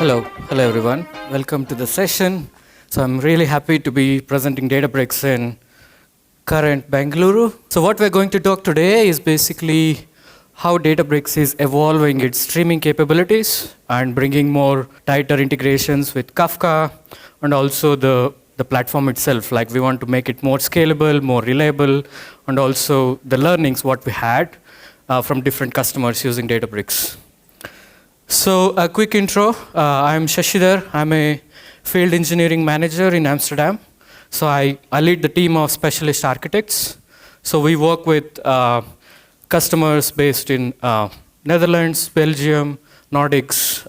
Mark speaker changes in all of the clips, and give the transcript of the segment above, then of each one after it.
Speaker 1: Hello everyone. Welcome to the session. So I'm really happy to be presenting Databricks in current Bengaluru. So what we're going to talk today is basically how Databricks is evolving its streaming capabilities and bringing more tighter integrations with Kafka and also the platform itself. Like we want to make it more scalable, more reliable, and also the learnings what we had from different customers using Databricks. So a quick intro, I'm Shashidhar. I'm a field engineering manager in Amsterdam. So I lead the team of specialist architects. So we work with customers based in Netherlands, Belgium, Nordics,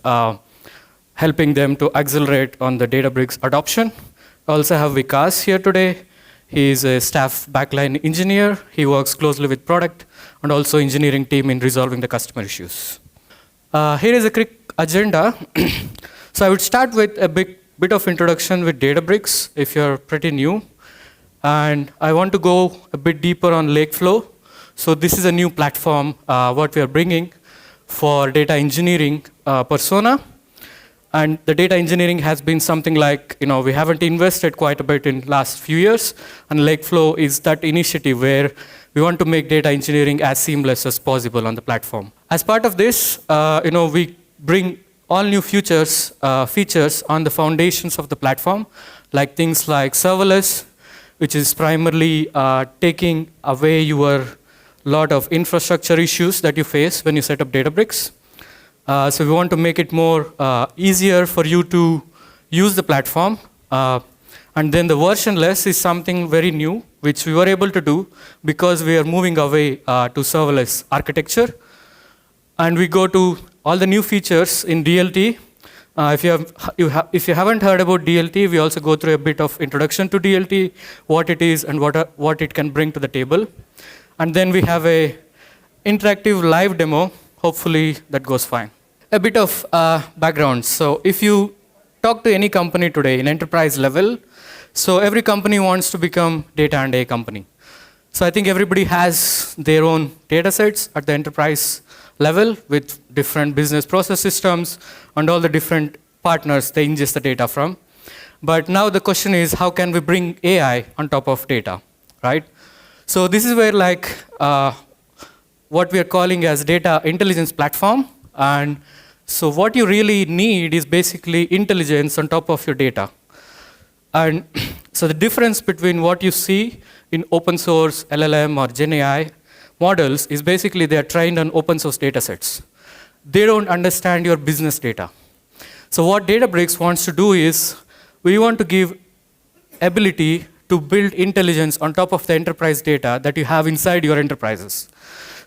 Speaker 1: helping them to accelerate on the Databricks adoption. I also have Vikas here today. He is a staff backline engineer. He works closely with product and also engineering team in resolving the customer issues. Here is a quick agenda. So I would start with a bit of introduction with Databricks if you're pretty new. And I want to go a bit deeper on Lakeflow. So this is a new platform what we are bringing for data engineering persona. And the data engineering has been something like, we haven't invested quite a bit in last few years. And Lakeflow is that initiative where we want to make data engineering as seamless as possible on the platform. As part of this, we bring all new features on the foundations of the platform, like things like Serverless, which is primarily taking away your lot of infrastructure issues that you face when you set up Databricks. So we want to make it more easier for you to use the platform. And then the versionless is something very new, which we were able to do because we are moving away to serverless architecture. And we go to all the new features in DLT. If you haven't heard about DLT, we also go through a bit of introduction to DLT, what it is and what it can bring to the table. And then we have a interactive live demo. Hopefully that goes fine. A bit of background. So if you talk to any company today in enterprise level, so every company wants to become data and AI company. So I think everybody has their own data sets at the enterprise level with different business process systems and all the different partners they ingest the data from. But now the question is, how can we bring AI on top of data, right? So this is where what we are calling as data intelligence platform. And so what you really need is basically intelligence on top of your data. And so the difference between what you see in open source LLM or Gen AI models is basically they are trained on open source data sets. They don't understand your business data. So what Databricks wants to do is we want to give ability to build intelligence on top of the enterprise data that you have inside your enterprises.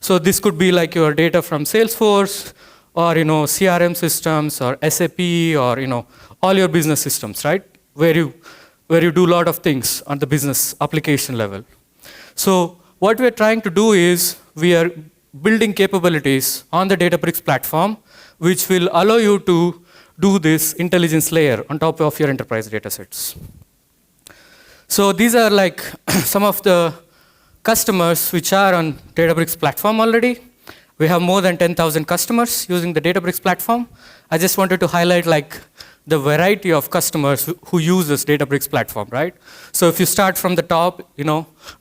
Speaker 1: So this could be like your data from Salesforce or CRM systems or SAP or all your business systems, right? Where you do a lot of things on the business application level. So what we're trying to do is we are building capabilities on the Databricks platform which will allow you to do this intelligence layer on top of your enterprise data sets. So these are like some of the customers which are on Databricks platform already. We have more than 10,000 customers using the Databricks platform. I just wanted to highlight the variety of customers who use this Databricks platform, right? So if you start from the top,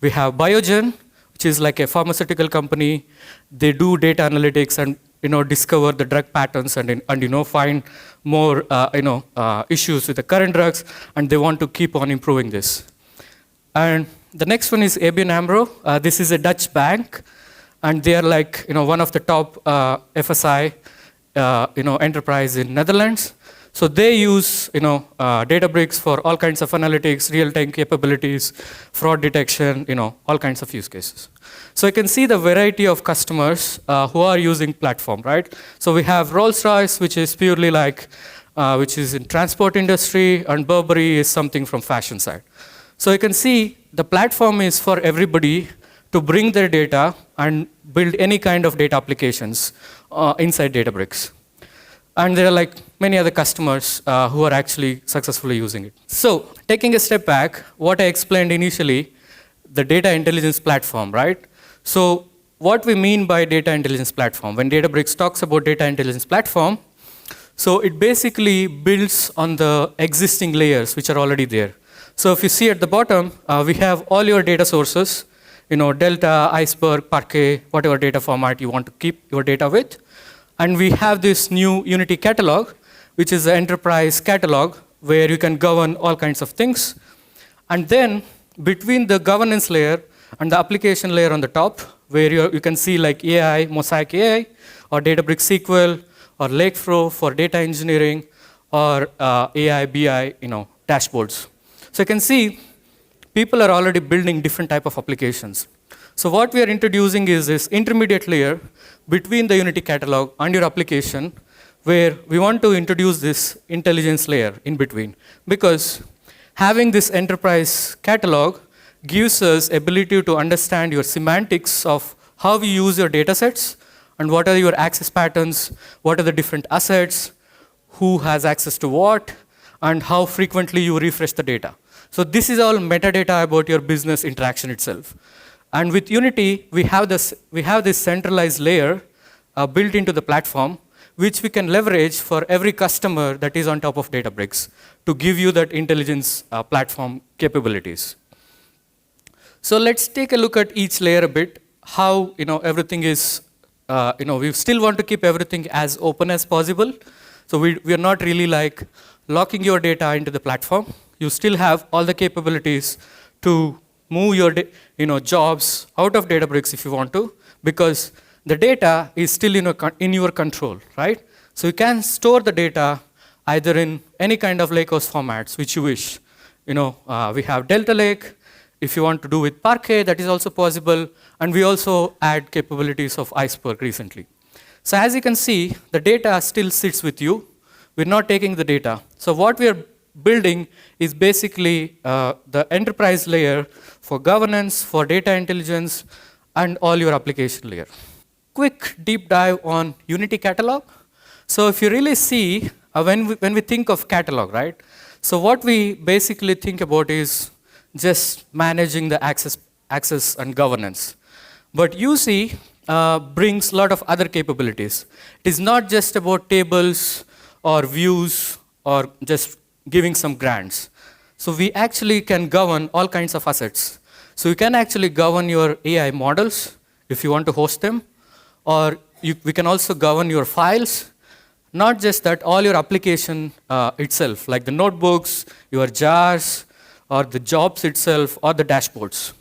Speaker 1: we have Biogen, which is like a pharmaceutical company. They do data analytics and discover the drug patterns and find more issues with the current drugs, and they want to keep on improving this. And the next one is ABN AMRO. This is a Dutch bank, and they are one of the top FSI enterprise in Netherlands. So they use Databricks for all kinds of analytics, real-time capabilities, fraud detection, all kinds of use cases. So you can see the variety of customers who are using platform, right? So we have Rolls-Royce, which is purely which is in transport industry, and Burberry is something from fashion side. So you can see the platform is for everybody to bring their data and build any kind of data applications inside Databricks. And there are many other customers who are actually successfully using it. So taking a step back, what I explained initially, the data intelligence platform, right? So what we mean by data intelligence platform, when Databricks talks about data intelligence platform, So it basically builds on the existing layers which are already there. So if you see at the bottom, we have all your data sources, Delta, Iceberg, Parquet, whatever data format you want to keep your data with. And we have this new Unity catalog, which is the enterprise catalog, where you can govern all kinds of things. And then between the governance layer and the application layer on the top, where you can see like AI, Mosaic AI, or Databricks SQL, or Lakeflow for data engineering, or AI, BI, dashboards. So you can see people are already building different type of applications. So what we are introducing is this intermediate layer between the Unity catalog and your application, where we want to introduce this intelligence layer in between. Because having this enterprise catalog gives us ability to understand your semantics of how you use your data sets, and what are your access patterns, what are the different assets, who has access to what, and how frequently you refresh the data. So this is all metadata about your business interaction itself. And with Unity, we have this centralized layer built into the platform, which we can leverage for every customer that is on top of Databricks to give you that intelligence platform capabilities. So let's take a look at each layer a bit, how everything is, we still want to keep everything as open as possible. So we are not really like locking your data into the platform. You still have all the capabilities to move your jobs out of Databricks if you want to, because the data is still in your control, right? So you can store the data either in any kind of lakehouse formats which you wish. We have Delta Lake. If you want to do with Parquet, that is also possible. And we also add capabilities of Iceberg recently. So as you can see, the data still sits with you. We're not taking the data. So what we are building is basically the enterprise layer for governance, for data intelligence, and all your application layer. Quick deep dive on Unity catalog. So if you really see, when we think of catalog, right? So what we basically think about is just managing the access and governance. But UC brings a lot of other capabilities. It is not just about tables or views or just giving some grants. So we actually can govern all kinds of assets. So you can actually govern your AI models if you want to host them, or we can also govern your files. Not just that, all your application itself, like the notebooks, your jars, or the jobs itself, or the dashboards.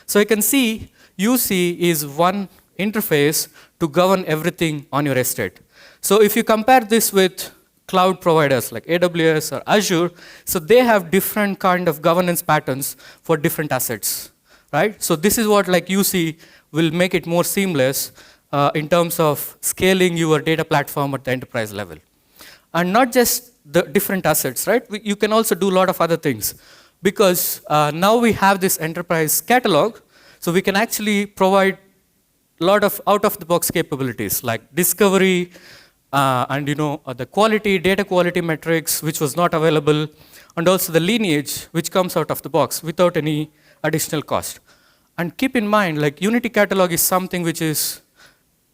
Speaker 1: So you can see UC is one interface to govern everything on your estate. So if you compare this with cloud providers like AWS or Azure, so they have different kind of governance patterns for different assets, right? So this is what UC will make it more seamless in terms of scaling your data platform at the enterprise level. And not just the different assets, right? You can also do a lot of other things. Because now we have this enterprise catalog, so we can actually provide a lot of out-of-the-box capabilities like discovery and the quality, data quality metrics, which was not available, and also the lineage, which comes out of the box without any additional cost. And keep in mind, Unity catalog is something which is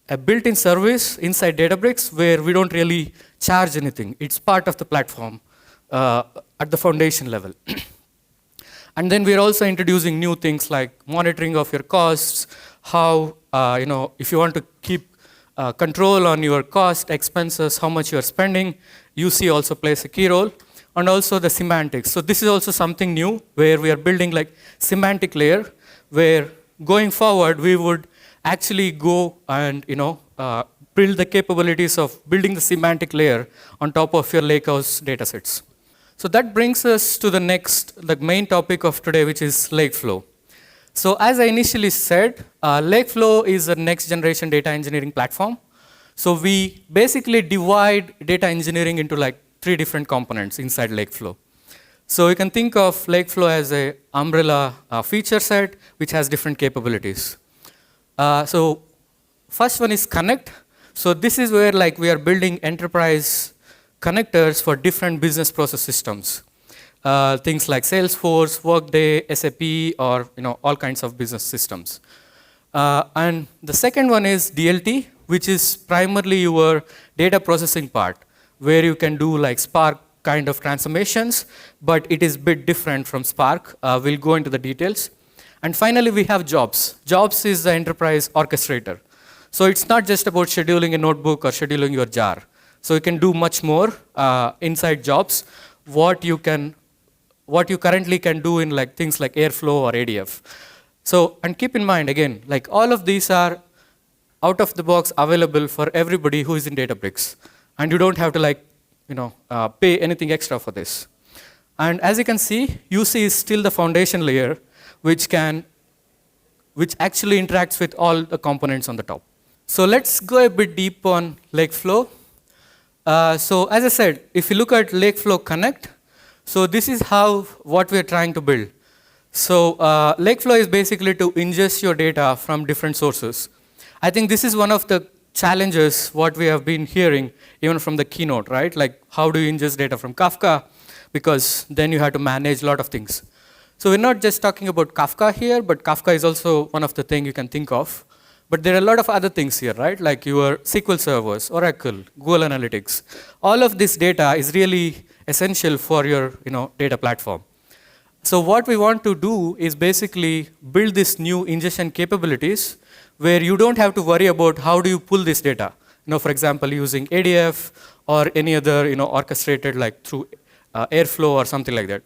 Speaker 1: a built-in service inside Databricks where we don't really charge anything. It's part of the platform at the foundation level. And then we're also introducing new things like monitoring of your costs, how, if you want to keep control on your cost, expenses, how much you're spending, UC also plays a key role, and also the semantics. So this is also something new where we are building semantic layer, where going forward, we would actually go and build the capabilities of building the semantic layer on top of your lakehouse datasets. So that brings us to the main topic of today, which is Lakeflow. So as I initially said, Lakeflow is a next generation data engineering platform. So we basically divide data engineering into 3 different components inside Lakeflow. So you can think of Lakeflow as an umbrella feature set, which has different capabilities. So first one is connect. So this is where we are building enterprise connectors for different business process systems. Things like Salesforce, Workday, SAP, or all kinds of business systems. And the second one is DLT, which is primarily your data processing part, where you can do like Spark kind of transformations, but it is a bit different from Spark. We'll go into the details. And finally, we have jobs. Jobs is the enterprise orchestrator. So it's not just about scheduling a notebook or scheduling your jar. So you can do much more inside jobs, what you currently can do in like things like Airflow or ADF. So, and keep in mind again, like all of these are out of the box available for everybody who is in Databricks. And you don't have to like, pay anything extra for this. And as you can see, UC is still the foundation layer, which actually interacts with all the components on the top. So let's go a bit deep on Lakeflow. So as I said, if you look at Lakeflow Connect, so this is what we're trying to build. So Lakeflow is basically to ingest your data from different sources. I think this is one of the challenges what we have been hearing even from the keynote, right? Like how do you ingest data from Kafka? Because then you have to manage a lot of things. So we're not just talking about Kafka here, but Kafka is also one of the things you can think of. But there are a lot of other things here, right? Like your SQL servers, Oracle, Google Analytics. All of this data is really essential for your data platform. So what we want to do is basically build this new ingestion capabilities where you don't have to worry about how do you pull this data. For example, using ADF or any other orchestrated like through Airflow or something like that,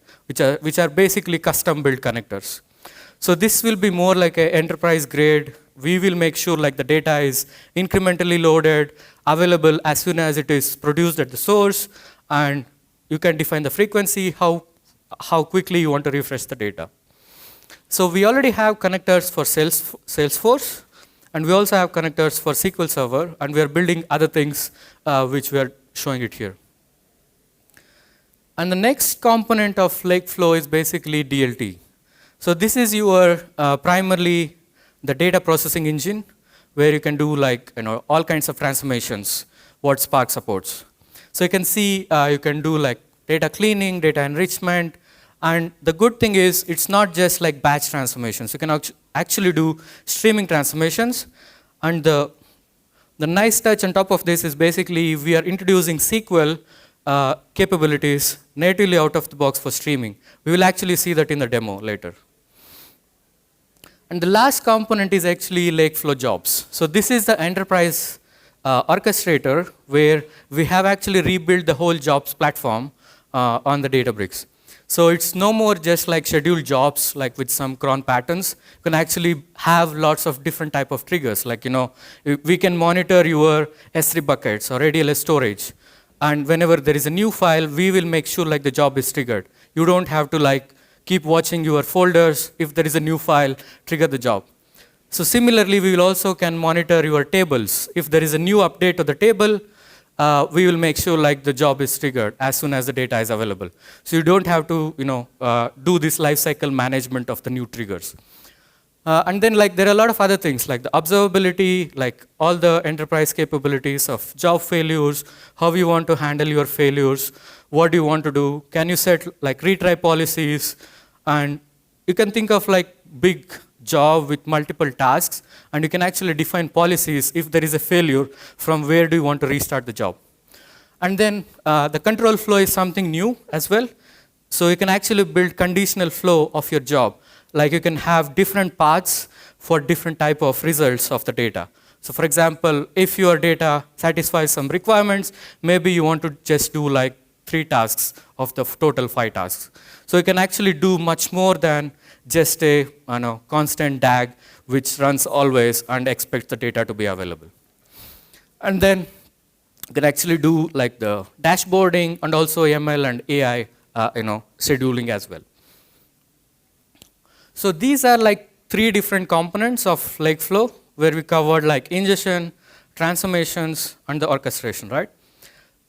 Speaker 1: which are basically custom built connectors. So this will be more like an enterprise grade. We will make sure like the data is incrementally loaded, available as soon as it is produced at the source, and you can define the frequency, how quickly you want to refresh the data. So we already have connectors for Salesforce, and we also have connectors for SQL Server, and we are building other things which we are showing it here. And the next component of Lakeflow is basically DLT. So this is your primarily the data processing engine, where you can do like all kinds of transformations, what Spark supports. So you can see you can do like data cleaning, data enrichment, and the good thing is it's not just like batch transformations. You can actually do streaming transformations, and the nice touch on top of this is basically we are introducing SQL capabilities natively out of the box for streaming. We will actually see that in the demo later. And the last component is actually Lakeflow jobs. So this is the enterprise orchestrator where we have actually rebuilt the whole jobs platform on the Databricks. So it's no more just like scheduled jobs like with some cron patterns. You can actually have lots of different type of triggers. Like we can monitor your S3 buckets or ADLS storage. And whenever there is a new file, we will make sure like the job is triggered. You don't have to like keep watching your folders. If there is a new file, trigger the job. So similarly, we will also can monitor your tables. If there is a new update to the table, we will make sure like the job is triggered as soon as the data is available. So you don't have to do this lifecycle management of the new triggers. And then like there are a lot of other things like the observability, like all the enterprise capabilities of job failures, how you want to handle your failures, what do you want to do, can you set like retry policies, and you can think of like big job with multiple tasks, and you can actually define policies if there is a failure from where do you want to restart the job. And then the control flow is something new as well. So you can actually build conditional flow of your job. Like you can have different paths for different type of results of the data. So for example, if your data satisfies some requirements, maybe you want to just do like 3 tasks of the total 5 tasks. So you can actually do much more than just a constant DAG which runs always and expects the data to be available. And then you can actually do like the dashboarding and also ML and AI scheduling as well. So these are like 3 different components of Lakeflow where we covered like ingestion, transformations, and the orchestration, right?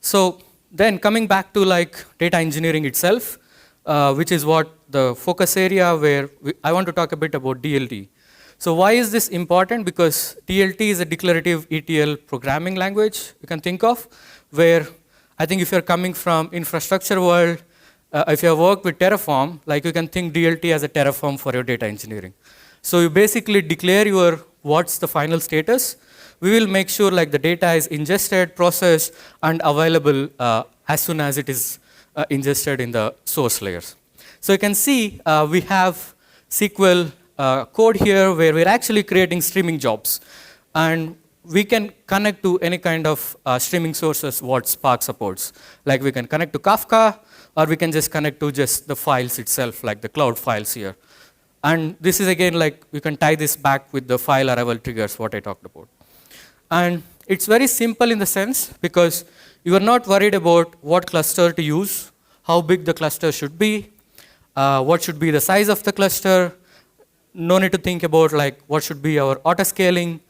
Speaker 1: So then coming back to like data engineering itself, which is what the focus area where I want to talk a bit about DLT. So why is this important? Because DLT is a declarative ETL programming language you can think of, where I think if you're coming from infrastructure world, if you have worked with Terraform, like you can think DLT as a Terraform for your data engineering. So you basically declare what's the final status, we will make sure like the data is ingested, processed, and available as soon as it is ingested in the source layers. So you can see we have SQL code here where we're actually creating streaming jobs. And we can connect to any kind of streaming sources what Spark supports. Like we can connect to Kafka, or we can just connect to just the files itself, like the cloud files here. And this is again like we can tie this back with the file arrival triggers, what I talked about. And it's very simple in the sense because you are not worried about what cluster to use, how big the cluster should be, what should be the size of the cluster. No need to think about like what should be our auto scaling,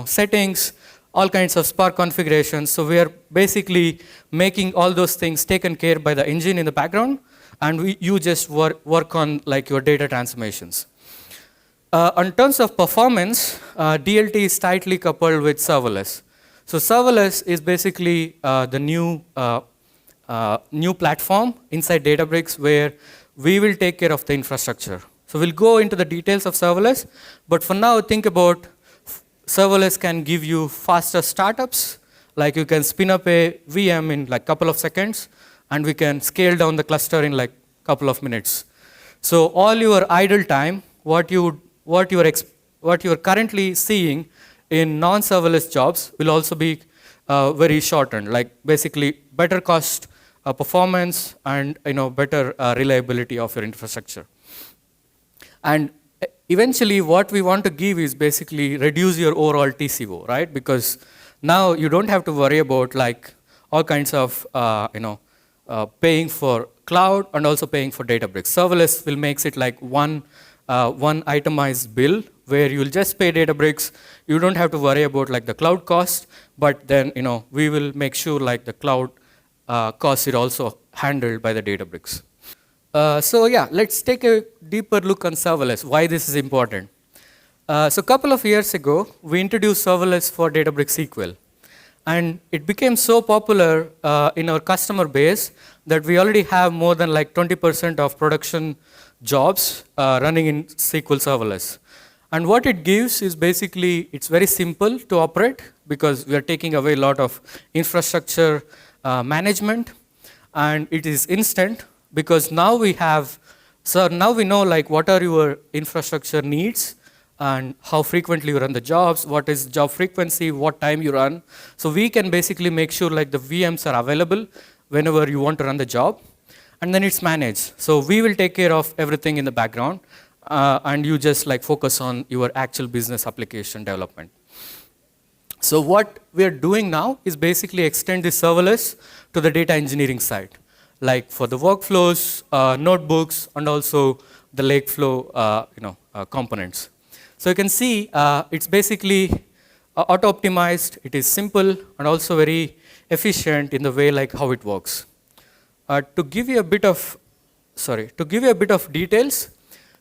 Speaker 1: settings, all kinds of Spark configurations. So we are basically making all those things taken care by the engine in the background, and you just work on like your data transformations. In terms of performance, DLT is tightly coupled with serverless. So serverless is basically the new platform inside Databricks where we will take care of the infrastructure. So we'll go into the details of serverless, but for now think about serverless can give you faster startups, like you can spin up a VM in like couple of seconds, and we can scale down the cluster in like couple of minutes. So all your idle time, what you're currently seeing in non-serverless jobs will also be very shortened, like basically better cost performance and better reliability of your infrastructure. And eventually what we want to give is basically reduce your overall TCO, right? Because now you don't have to worry about like all kinds of paying for cloud and also paying for Databricks. Serverless will makes it like one itemized bill where you'll just pay Databricks. You don't have to worry about like the cloud cost, but then we will make sure like the cloud costs is also handled by the Databricks. So yeah, let's take a deeper look on serverless, why this is important. So a couple of years ago, we introduced serverless for Databricks SQL. And it became so popular in our customer base that we already have more than like 20% of production jobs running in SQL serverless. And what it gives is basically, it's very simple to operate because we are taking away a lot of infrastructure management, and it is instant. Because now we know like what are your infrastructure needs and how frequently you run the jobs, what is job frequency, what time you run. So we can basically make sure like the VMs are available whenever you want to run the job, and then it's managed. So we will take care of everything in the background, and you just like focus on your actual business application development. So what we are doing now is basically extend the serverless to the data engineering side, like for the workflows, notebooks, and also the Lakeflow components. So you can see it's basically auto-optimized, it is simple, and also very efficient in the way like how it works. To give you a bit of details,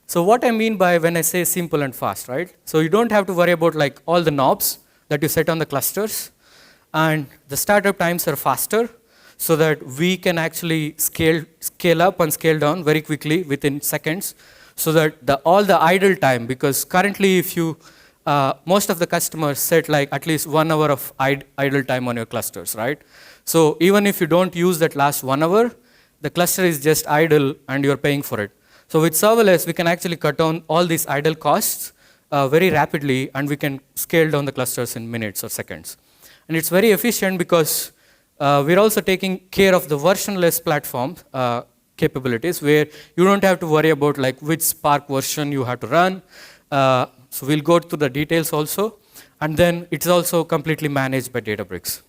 Speaker 1: so what I mean by when I say simple and fast, right? So you don't have to worry about like all the knobs that you set on the clusters, and the startup times are faster, so that we can actually scale up and scale down very quickly within seconds, so that all the idle time, because currently if you, most of the customers set like at least 1 hour of idle time on your clusters, right? So even if you don't use that last 1 hour, the cluster is just idle and you're paying for it. So with serverless, we can actually cut down all these idle costs very rapidly, and we can scale down the clusters in minutes or seconds. And it's very efficient because we're also taking care of the versionless platform capabilities, where you don't have to worry about like which Spark version you have to run. So we'll go through the details also. And then it's also completely managed by Databricks.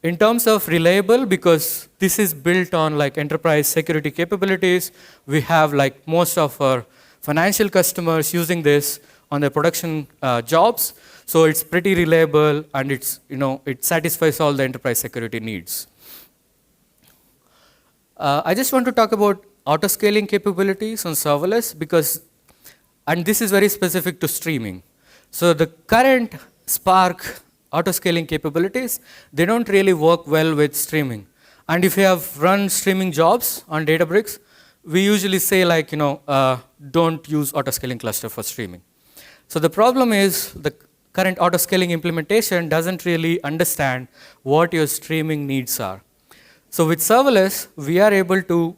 Speaker 1: In terms of reliable, because this is built on like enterprise security capabilities, we have like most of our financial customers using this on their production jobs. So it's pretty reliable, and it satisfies all the enterprise security needs. I just want to talk about auto-scaling capabilities on serverless and this is very specific to streaming. So the current Spark auto-scaling capabilities, they don't really work well with streaming. And if you have run streaming jobs on Databricks, we usually say like, don't use auto-scaling cluster for streaming. So the problem is current auto-scaling implementation doesn't really understand what your streaming needs are. So with serverless, we are able to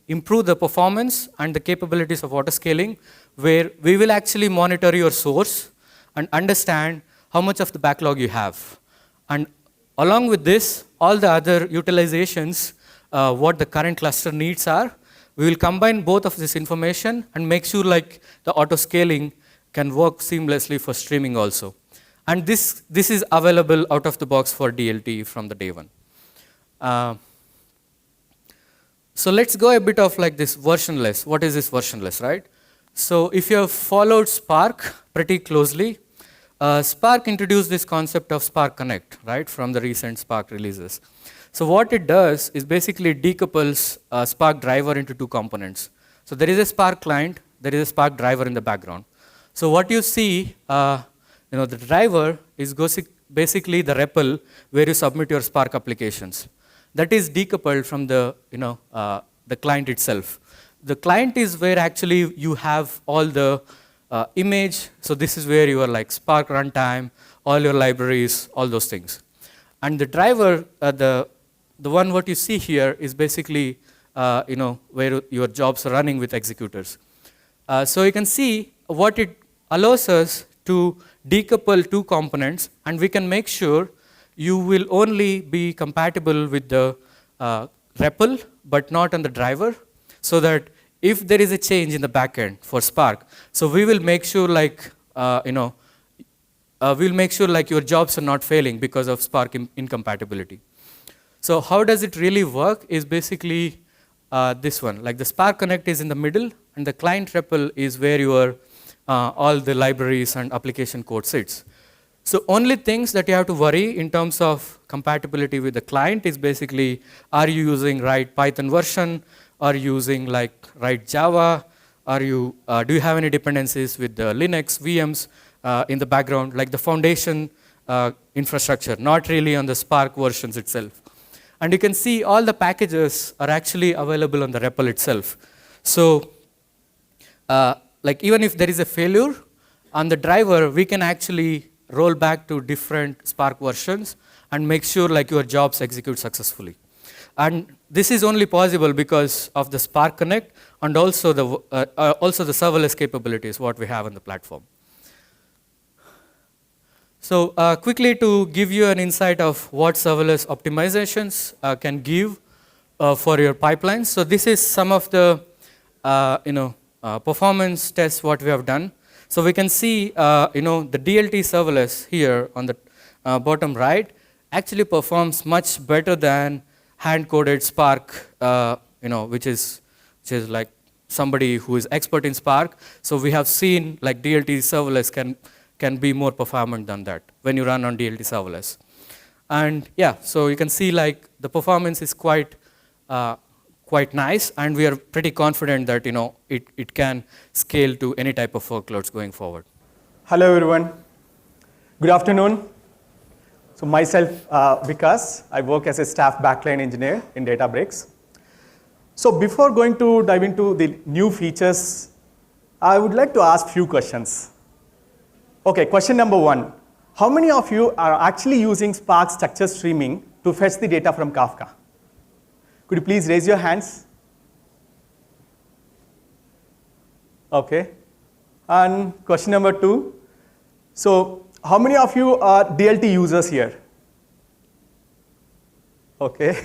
Speaker 1: improve the performance and the capabilities of auto-scaling, where we will actually monitor your source and understand how much of the backlog you have. And along with this, all the other utilizations, what the current cluster needs are, we will combine both of this information and make sure like the auto-scaling can work seamlessly for streaming also. And this is available out of the box for DLT from the day one. So let's go a bit of like this versionless. What is this versionless, right? So if you have followed Spark pretty closely, Spark introduced this concept of Spark Connect, right, from the recent Spark releases. So what it does is basically decouples Spark driver into two components. So there is a Spark client, there is a Spark driver in the background. So what you see, the driver is basically the REPL where you submit your Spark applications. That is decoupled from the client itself. The client is where actually you have all the image. So this is where your like Spark runtime, all your libraries, all those things. And the driver, the one what you see here is basically where your jobs are running with executors. So you can see what it allows us to decouple two components, and we can make sure you will only be compatible with the REPL, but not on the driver, so that if there is a change in the backend for Spark, so we will make sure like we'll make sure like your jobs are not failing because of Spark incompatibility. So how does it really work is basically this one. Like the Spark Connect is in the middle, and the client REPL is where your all the libraries and application code sits. So only things that you have to worry in terms of compatibility with the client is basically, are you using right Python version? Are you using like right Java? Do you have any dependencies with the Linux VMs in the background, like the foundation infrastructure, not really on the Spark versions itself. And you can see all the packages are actually available on the REPL itself. So like even if there is a failure on the driver, we can actually roll back to different Spark versions and make sure like your jobs execute successfully. And this is only possible because of the Spark Connect and also the serverless capabilities what we have on the platform. So quickly to give you an insight of what serverless optimizations can give for your pipelines. So this is some of the performance tests what we have done. So we can see the DLT serverless here on the bottom right actually performs much better than hand-coded Spark, which is like somebody who is expert in Spark. So we have seen like DLT serverless can be more performant than that when you run on DLT serverless. And yeah, so you can see like the performance is quite nice, and we are pretty confident that it can scale to any type of workloads going forward.
Speaker 2: Hello everyone. Good afternoon. So myself, Vikas, I work as a staff backline engineer in Databricks. So before going to dive into the new features, I would like to ask few questions. Okay, question number one. How many of you are actually using Spark structured streaming to fetch the data from Kafka? Could you please raise your hands? Okay. And question number two. So how many of you are DLT users here? Okay.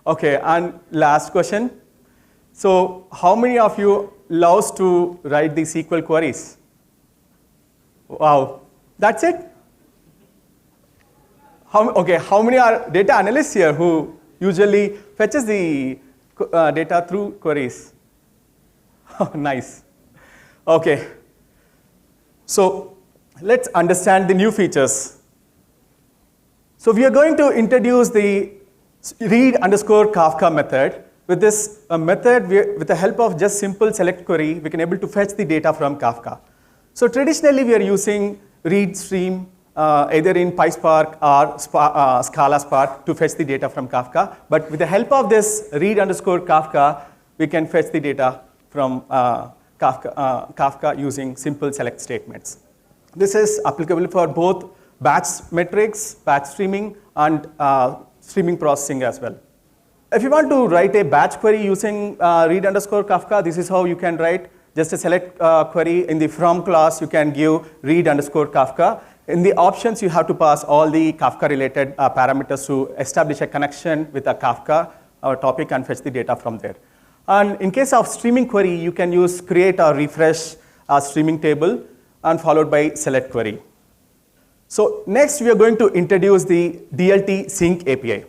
Speaker 2: Okay, and last question. So how many of you loves to write the SQL queries? Wow, that's it? How many are data analysts here who usually fetches the data through queries? Oh, nice. Okay. So let's understand the new features. So we are going to introduce the read_Kafka method. With this method, with the help of just simple select query, we can able to fetch the data from Kafka. So traditionally, we are using read stream either in PySpark or Scala Spark to fetch the data from Kafka. But with the help of this read_Kafka, we can fetch the data from Kafka using simple select statements. This is applicable for both batch metrics, batch streaming, and streaming processing as well. If you want to write a batch query using read underscore Kafka, this is how you can write. Just a select query in the from class, you can give read underscore Kafka. In the options, you have to pass all the Kafka related parameters to establish a connection with a Kafka topic and fetch the data from there. And in case of streaming query, you can use create or refresh a streaming table and followed by select query. So next, we are going to introduce the DLT sync API.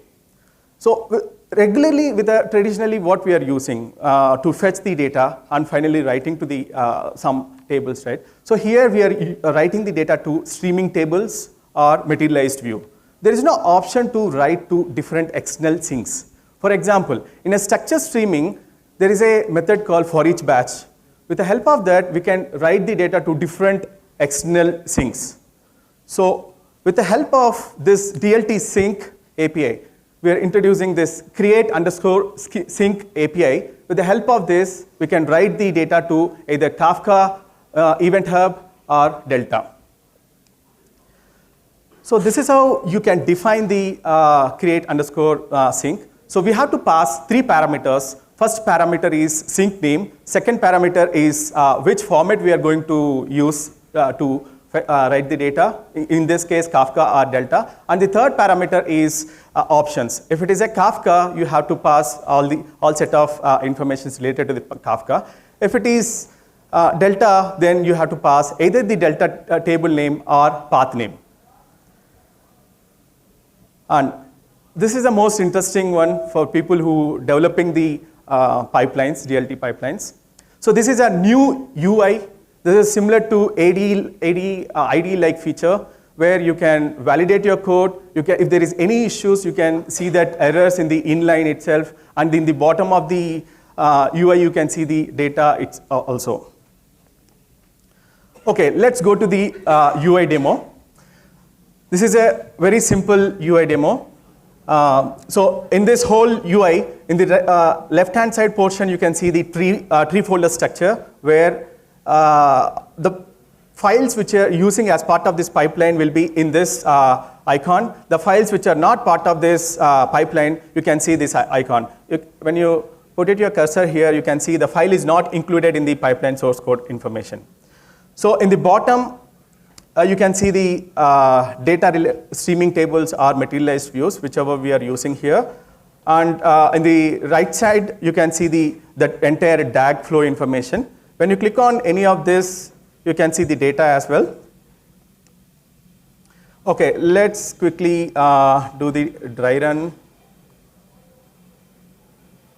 Speaker 2: So regularly, traditionally, what we are using to fetch the data and finally writing to the some tables, right? So here we are writing the data to streaming tables or materialized view. There is no option to write to different external sinks. For example, in a structured streaming, there is a method called for each batch. With the help of that, we can write the data to different external sinks. So with the help of this DLT sync API, we are introducing this create underscore sync API. With the help of this, we can write the data to either Kafka, Event Hub, or Delta. So this is how you can define the create underscore sync. So we have to pass 3 parameters. First parameter is sync name. Second parameter is which format we are going to use to write the data. In this case, Kafka or Delta. And the third parameter is options. If it is a Kafka, you have to pass all set of information related to the Kafka. If it is Delta, then you have to pass either the Delta table name or path name. And this is the most interesting one for people who developing the pipelines, DLT pipelines. So this is a new UI. This is similar to IDE-like feature where you can validate your code. If there is any issues, you can see that errors in the inline itself, and in the bottom of the UI, you can see the data also. Okay, let's go to the UI demo. This is a very simple UI demo. So in this whole UI, in the left-hand side portion, you can see the tree folder structure where the files which are using as part of this pipeline will be in this icon. The files which are not part of this pipeline, you can see this icon. When you put your cursor here, you can see the file is not included in the pipeline source code information. So in the bottom, you can see the data streaming tables or materialized views, whichever we are using here. And in the right side, you can see the entire DAG flow information. When you click on any of this, you can see the data as well. Okay, let's quickly do the dry run.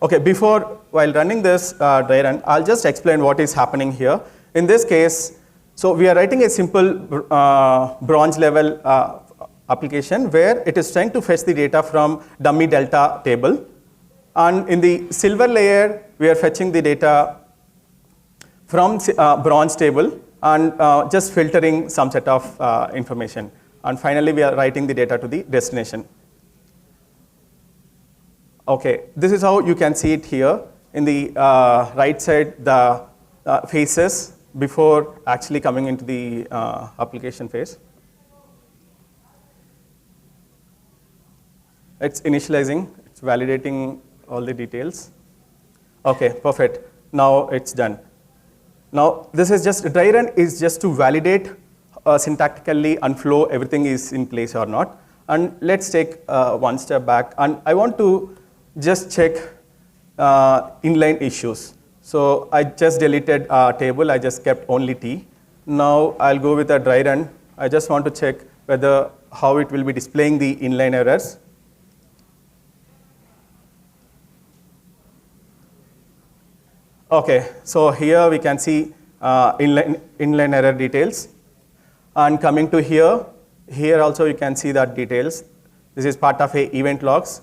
Speaker 2: Okay, while running this dry run, I'll just explain what is happening here. In this case, so we are writing a simple bronze level application where it is trying to fetch the data from dummy Delta table. And in the silver layer, we are fetching the data from bronze table and just filtering some set of information. And finally, we are writing the data to the destination. Okay, this is how you can see it here. In the right side, the phases before actually coming into the application phase. It's initializing, it's validating all the details. Okay, perfect. Now it's done. Now this is just, dry run is just to validate syntactically and flow everything is in place or not. And let's take one step back. And I want to just check inline issues. So I just deleted a table, I just kept only T. Now I'll go with a dry run. I just want to check how it will be displaying the inline errors. Okay, so here we can see inline error details. And coming to here also you can see that details. This is part of a event logs.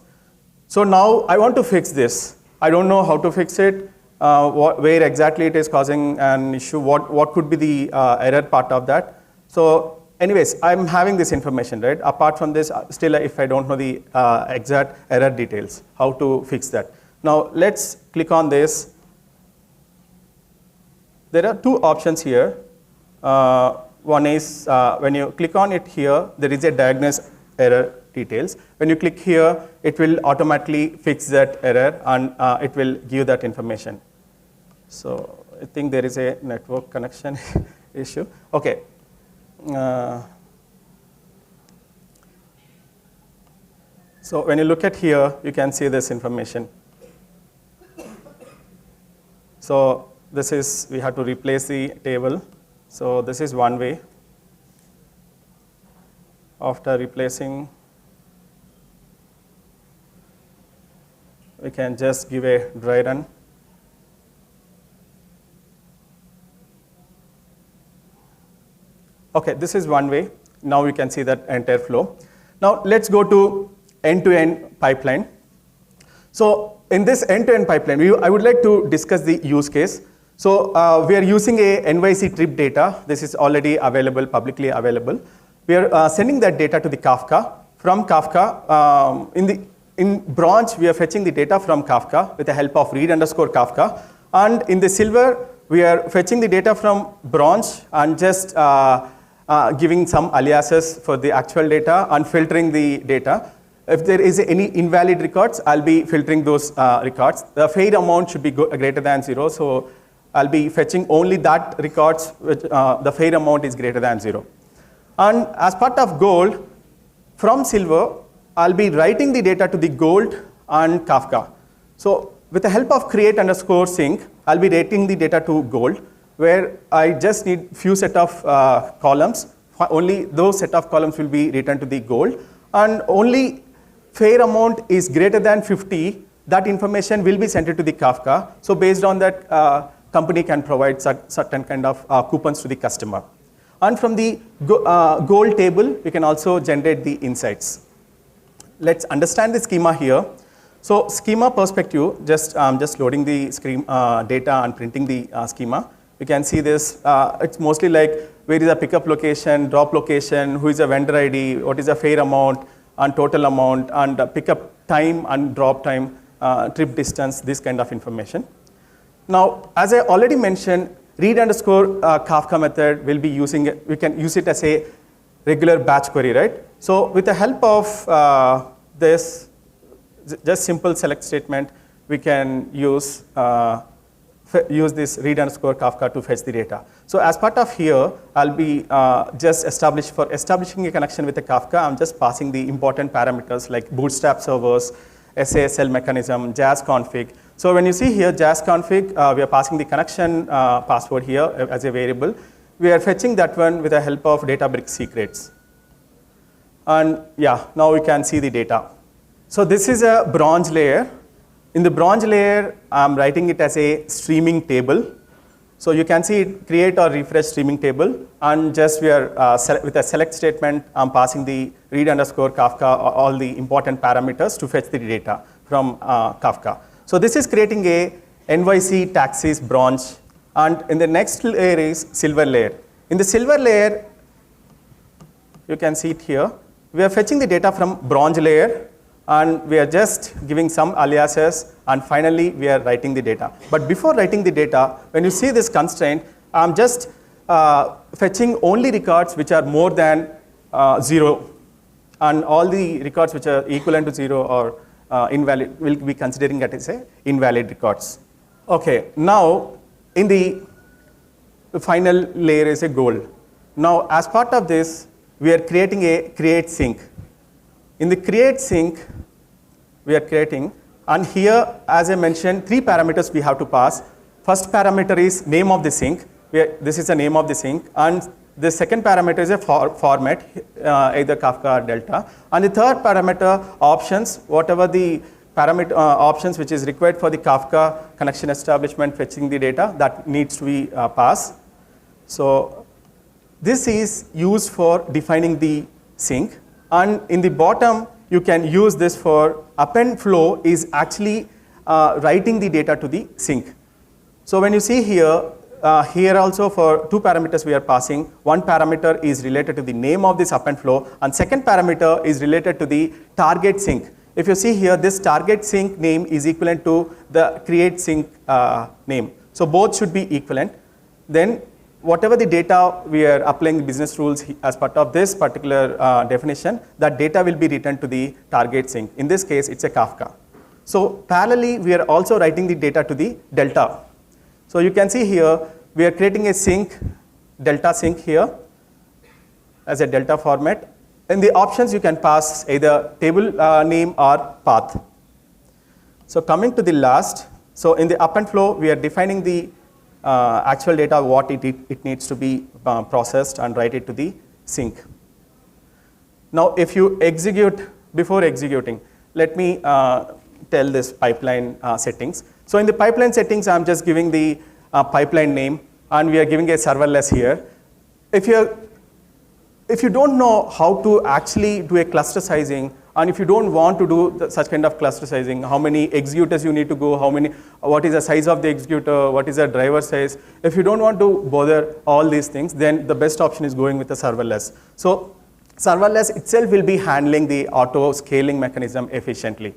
Speaker 2: So now I want to fix this. I don't know how to fix it. Where exactly it is causing an issue, what could be the error part of that. So anyways, I'm having this information, right? Apart from this, still if I don't know the exact error details, how to fix that. Now let's click on this. There are two options here. One is when you click on it here, there is a diagnose error details. When you click here, it will automatically fix that error and it will give that information. So I think there is a network connection issue. Okay. So when you look at here, you can see this information. So this is, we have to replace the table. So this is one way. After replacing, we can just give a dry run. Okay, this is one way. Now we can see that entire flow. Now let's go to end-to-end pipeline. So in this end-to-end pipeline, I would like to discuss the use case. So we are using a NYC trip data. This is already available, publicly available. We are sending that data to the Kafka. From Kafka, in bronze, we are fetching the data from Kafka with the help of read_Kafka. And in the silver, we are fetching the data from bronze and just giving some aliases for the actual data and filtering the data. If there is any invalid records, I'll be filtering those records. The fade amount should be greater than 0. So I'll be fetching only that records which the fade amount is greater than 0. And as part of gold, from silver, I'll be writing the data to the gold and Kafka. So with the help of create_sync, I'll be writing the data to gold, where I just need few set of columns. Only those set of columns will be written to the gold. And only fair amount is greater than 50, that information will be sent to the Kafka. So based on that, company can provide certain kind of coupons to the customer. And from the gold table, we can also generate the insights. Let's understand the schema here. So schema perspective, I'm just loading the data and printing the schema. You can see this, it's mostly like where is the pickup location, drop location, who is the vendor ID, what is the fare amount, and total amount, and pickup time and drop time, trip distance, this kind of information. Now, as I already mentioned, read_Kafka method will be using, we can use it as a regular batch query, right? So with the help of this, just simple select statement, we can use this read_Kafka to fetch the data. So as part of here, I'll be just establishing a connection with the Kafka, I'm just passing the important parameters like bootstrap servers, SASL mechanism, Jazz config. So when you see here Jazz config, we are passing the connection password here as a variable. We are fetching that one with the help of Databricks secrets. And yeah, now we can see the data. So this is a bronze layer. In the bronze layer, I'm writing it as a streaming table. So you can see it create or refresh streaming table, and just we are with a select statement, I'm passing the read_Kafka, all the important parameters to fetch the data from Kafka. So this is creating a NYC taxis bronze, and in the next layer is silver layer. In the silver layer, you can see it here. We are fetching the data from bronze layer, and we are just giving some aliases, and finally we are writing the data. But before writing the data, when you see this constraint, I'm just fetching only records which are more than 0, and all the records which are equivalent to 0 or invalid, we'll be considering that as a invalid records. Okay, now in the final layer is a gold. Now as part of this, we are creating a create sync. In the create sync, we are creating, and here, as I mentioned, 3 parameters we have to pass. First parameter is name of the sync. This is the name of the sync, and the second parameter is a format, either Kafka or Delta. And the third parameter, options, whatever the parameter options which is required for the Kafka connection establishment, fetching the data, that needs to be passed. So this is used for defining the sync. And in the bottom, you can use this for append flow is actually writing the data to the sync. So when you see here, here also for 2 parameters we are passing. One parameter is related to the name of this append flow, and second parameter is related to the target sync. If you see here, this target sync name is equivalent to the create sync name. So both should be equivalent. Then whatever the data we are applying business rules as part of this particular definition, that data will be returned to the target sink. In this case, it's a Kafka. So parallelly, we are also writing the data to the delta. So you can see here, we are creating a sink, delta sink here as a delta format. In the options, you can pass either table name or path. So coming to the last, so in the append flow, we are defining the actual data, what it needs to be processed and write it to the sink. Now, if you execute, before executing, let me tell this pipeline settings. So in the pipeline settings, I'm just giving the pipeline name, and we are giving a serverless here. If you don't know how to actually do a cluster sizing, and if you don't want to do such kind of cluster sizing, how many executors you need to go, what is the size of the executor, what is the driver size, if you don't want to bother all these things, then the best option is going with the serverless. So serverless itself will be handling the auto scaling mechanism efficiently.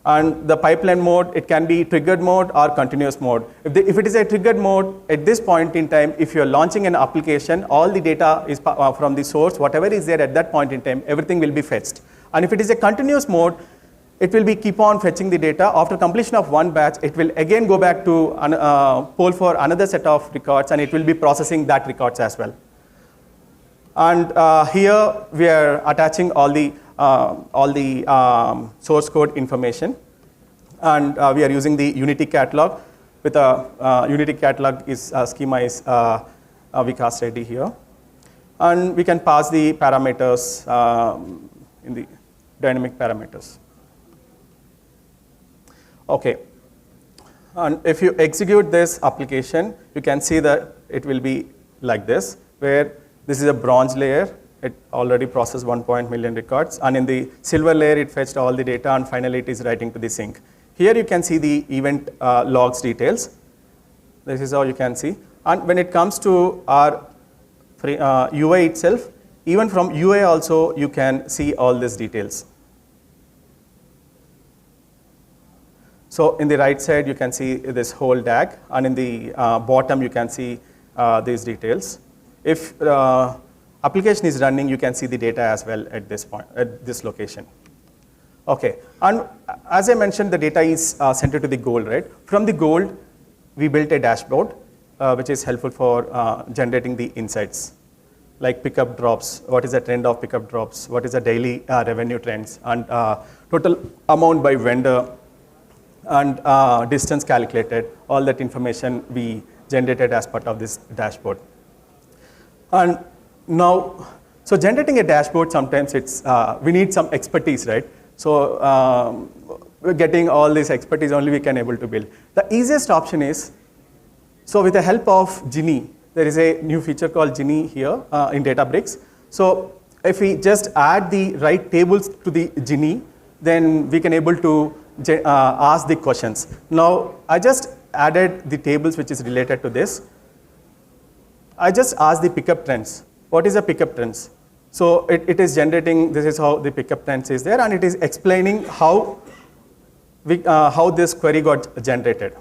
Speaker 2: And the pipeline mode, it can be triggered mode or continuous mode. If it is a triggered mode, at this point in time, if you're launching an application, all the data is from the source, whatever is there at that point in time, everything will be fetched. And if it is a continuous mode, it will be keep on fetching the data. After completion of one batch, it will again go back to poll for another set of records, and it will be processing that records as well. And here we are attaching all the source code information, and we are using the Unity catalog. With a Unity catalog schema is Vikas Reddy here, and we can pass the parameters in the dynamic parameters. Okay, and if you execute this application, you can see that it will be like this, where this is a bronze layer. It already processed 1 million records, and in the silver layer, it fetched all the data, and finally, it is writing to the sink. Here, you can see the event logs details. This is how you can see. And when it comes to our UI itself, even from UI also, you can see all these details. So in the right side, you can see this whole DAG, and in the bottom, you can see these details. If application is running, you can see the data as well at this point, at this location. Okay, and as I mentioned, the data is centered to the gold, right? From the gold, we built a dashboard, which is helpful for generating the insights, like pickup drops, what is the trend of pickup drops, what is the daily revenue trends, and total amount by vendor, and distance calculated. All that information we generated as part of this dashboard. And now, so generating a dashboard, sometimes it's, we need some expertise, right? So we're getting all this expertise only we can able to build. The easiest option is, so with the help of Genie, there is a new feature called Genie here in Databricks. So if we just add the right tables to the Genie, then we can able to ask the questions. Now, I just added the tables which is related to this. I just asked the pickup trends. What is the pickup trends? So it is generating, this is how the pickup trends is there, and it is explaining how this query got generated.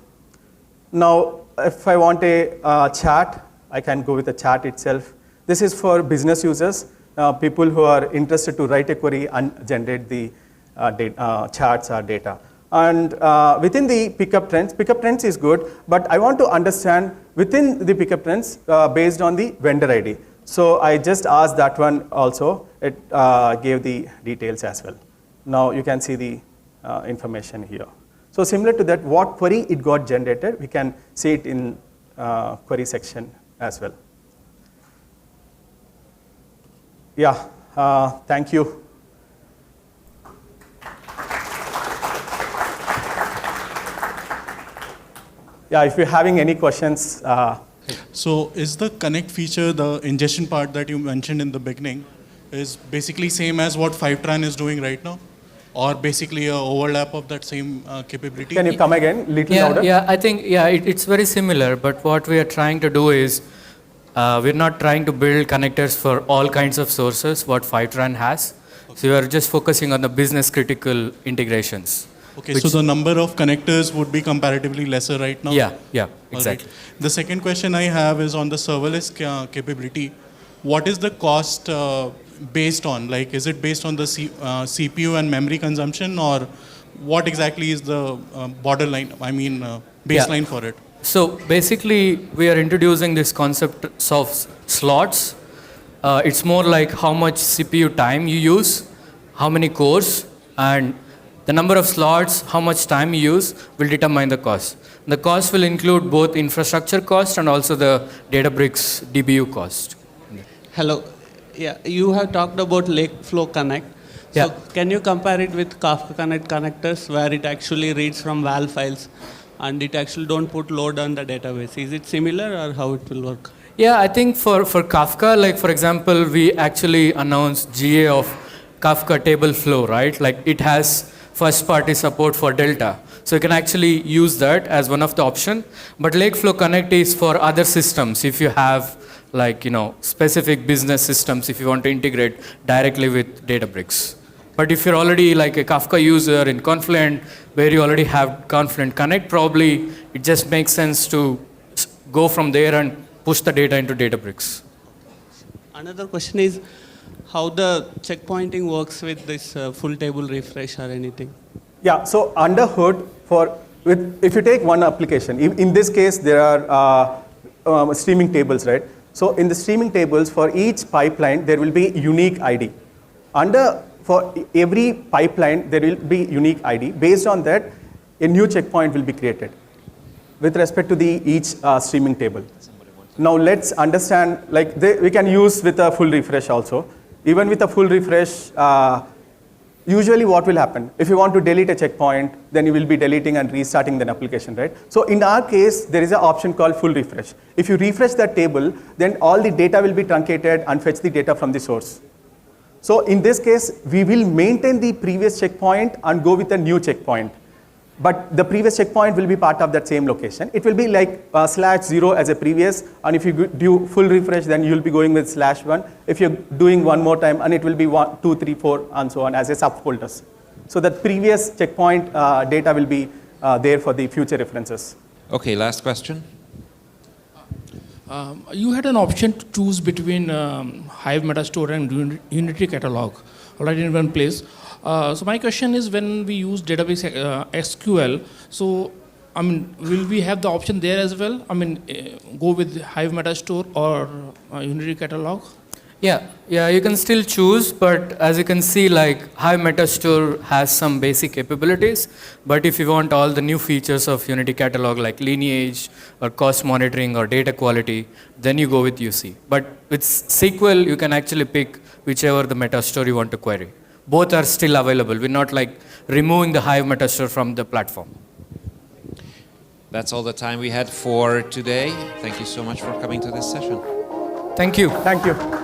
Speaker 2: Now, if I want a chat, I can go with the chat itself. This is for business users, people who are interested to write a query and generate the charts or data. And within the pickup trends is good, but I want to understand within the pickup trends based on the vendor ID. So I just asked that one also. It gave the details as well. Now you can see the information here. So similar to that, what query it got generated, we can see it in query section as well. Yeah, thank you. Yeah, if you're having any questions.
Speaker 3: So is the connect feature, the ingestion part that you mentioned in the beginning, is basically same as what Fivetran is doing right now? Or basically an overlap of that same capability?
Speaker 2: Can you come again, little louder?
Speaker 1: Yeah, I think, it's very similar, but what we are trying to do is, we're not trying to build connectors for all kinds of sources, what Fivetran has. Okay. So we are just focusing on the business critical integrations.
Speaker 3: Okay, so the number of connectors would be comparatively lesser right now?
Speaker 1: Yeah,
Speaker 3: All
Speaker 1: exactly.
Speaker 3: right. The second question I have is on the serverless capability. What is the cost based on? Like, is it based on the CPU and memory consumption, or what exactly is the borderline, baseline for it?
Speaker 1: So basically, we are introducing this concept of slots. It's more like how much CPU time you use, how many cores, and the number of slots, how much time you use will determine the cost. The cost will include both infrastructure cost and also the Databricks DBU cost.
Speaker 4: Hello. Yeah, you have talked about Lakeflow Connect. So
Speaker 1: Yeah.
Speaker 4: can you compare it with Kafka Connect connectors where it actually reads from val files and it actually don't put load on the database? Is it similar or how it will work?
Speaker 1: Yeah, I think for Kafka, like for example, we actually announced GA of Kafka table flow, right? Like it has first party support for Delta. So you can actually use that as one of the option. But Lakeflow Connect is for other systems. If you have like, specific business systems, if you want to integrate directly with Databricks. But if you're already like a Kafka user in Confluent, where you already have Confluent Connect, probably it just makes sense to go from there and push the data into Databricks.
Speaker 4: Another question is how the checkpointing works with this full table refresh or anything.
Speaker 2: Yeah, so under hood, if you take one application, in this case there are streaming tables, right? So in the streaming tables, for each pipeline there will be unique ID. For every pipeline there will be unique ID. Based on that, a new checkpoint will be created with respect to each streaming table. Now let's understand, like we can use with a full refresh also. Even with a full refresh, usually what will happen? If you want to delete a checkpoint, then you will be deleting and restarting the application, right? So in our case, there is an option called full refresh. If you refresh that table, then all the data will be truncated and fetch the data from the source. So in this case, we will maintain the previous checkpoint and go with a new checkpoint. But the previous checkpoint will be part of that same location. It will be like /0 as a previous, and if you do full refresh, then you'll be going with /1. If you're doing one more time, and it will be 1, 2, 3, 4, and so on as a subfolders. So that previous checkpoint data will be there for the future references.
Speaker 5: Okay, last question.
Speaker 6: You had an option to choose between Hive Metastore and Unity Catalog, all right, in one place. So my question is, when we use database SQL, so will we have the option there as well? Go with Hive Metastore or Unity Catalog?
Speaker 1: Yeah, you can still choose, but as you can see, like Hive Metastore has some basic capabilities, but if you want all the new features of Unity Catalog like lineage or cost monitoring or data quality, then you go with UC. But with SQL, you can actually pick whichever the Metastore you want to query. Both are still available. We're not like removing the Hive Metastore from the platform.
Speaker 5: That's all the time we had for today. Thank you so much for coming to this session.
Speaker 1: Thank you.
Speaker 2: Thank you.